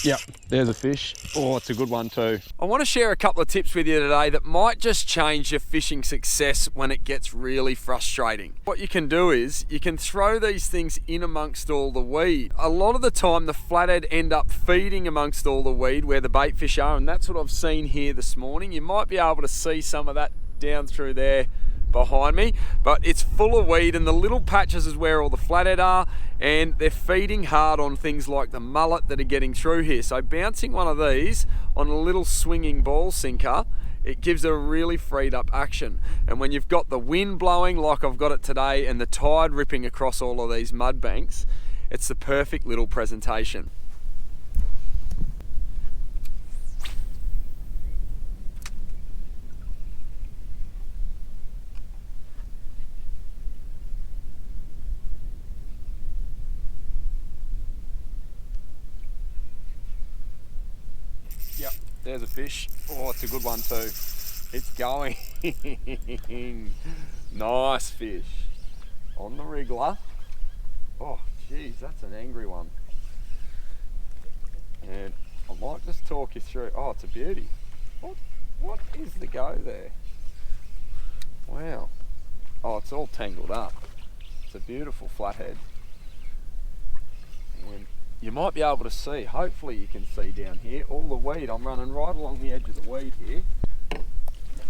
Yep, there's a fish. Oh, it's a good one too. I want to share a couple of tips with you today that might just change your fishing success when it gets really frustrating. What you can do is you can throw these things in amongst all the weed. A lot of the time the flathead end up feeding amongst all the weed where the bait fish are, and that's what I've seen here this morning. You might be able to see some of that down through there behind me, but it's full of weed, and the little patches is where all the flathead are, and they're feeding hard on things like the mullet that are getting through here. So bouncing one of these on a little swinging ball sinker, it gives a really freed up action. And when you've got the wind blowing like I've got it today and the tide ripping across all of these mud banks, it's the perfect little presentation. There's a fish. Oh, it's a good one too. It's going. Nice fish. On the wriggler. Oh, geez, that's an angry one. And I might just talk you through. Oh, it's a beauty. What is the go there? Wow. Oh, it's all tangled up. It's a beautiful flathead. And you might be able to see, hopefully you can see down here, all the weed. I'm running right along the edge of the weed here.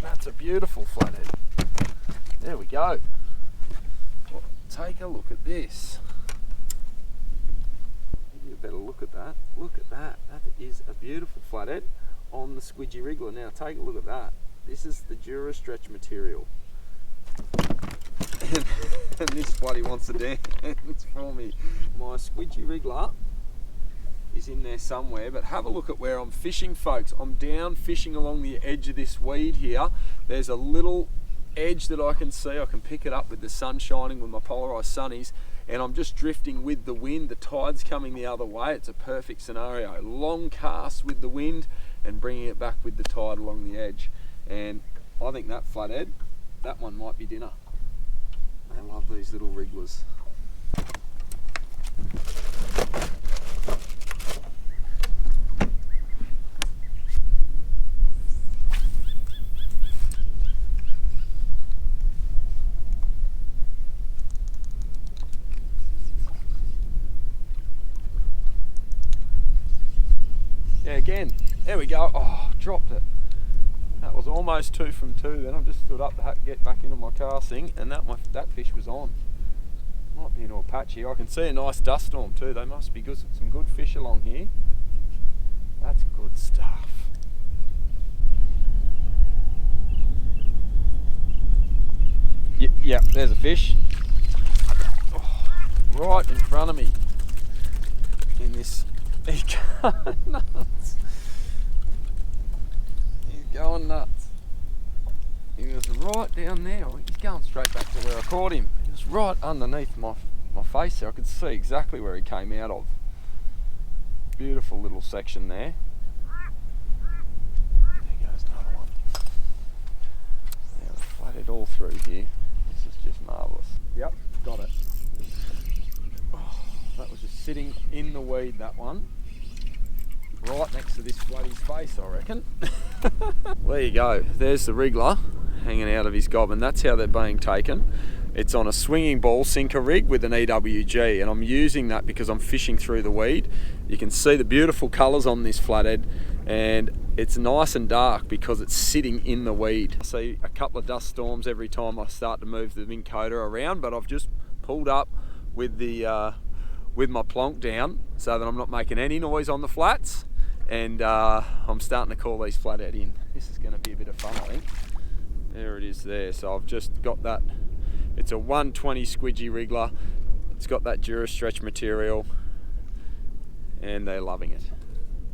That's a beautiful flathead. There we go. Well, take a look at this. Give you a better look at that. Look at that. That is a beautiful flathead on the Squidgy Wriggler. Now take a look at that. This is the Dura stretch material. And this bloody wants to dance for me. My Squidgy Wriggler is in there somewhere, but have a look at where I'm fishing, folks. I'm down fishing along the edge of this weed here. There's a little edge that I can see. I can pick it up with the sun shining with my polarized sunnies, and I'm just drifting with the wind. The tide's coming the other way. It's a perfect scenario. Long cast with the wind and bringing it back with the tide along the edge. And I think that flathead, that one might be dinner. I love these little wrigglers. Yeah, again, there we go. Oh, dropped it. That was almost 2 from 2 then. I just stood up to get back into my casting, and that fish was on. Might be into a patch here. I can see a nice dust storm too. They must be good, some good fish along here. That's good stuff. Yeah, there's a fish. Oh, right in front of me. In this, he's going nuts. He's going nuts. He was right down there. He's going straight back to where I caught him. He was right underneath my face there. I could see exactly where he came out of. Beautiful little section there. There goes another one. Now we flooded all through here. This is just marvellous. Yep, got it. Oh, that was just sitting in the weed, that one. Right next to this bloody space, I reckon. There you go. There's the wriggler hanging out of his gob, and that's how they're being taken. It's on a swinging ball sinker rig with an EWG, and I'm using that because I'm fishing through the weed. You can see the beautiful colours on this flathead, and it's nice and dark because it's sitting in the weed. I see a couple of dust storms every time I start to move the mink coder around, but I've just pulled up with the with my plonk down so that I'm not making any noise on the flats, and I'm starting to call these flathead in. This is going to be a bit of fun, I think. There it is there. So I've just got that. It's a 120 Squidgy Wriggler. It's got that Dura stretch material, and they're loving it.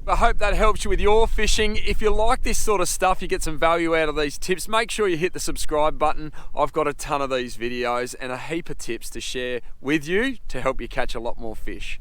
I hope that helps you with your fishing. If you like this sort of stuff, you get some value out of these tips, make sure you hit the subscribe button. I've got a ton of these videos and a heap of tips to share with you to help you catch a lot more fish.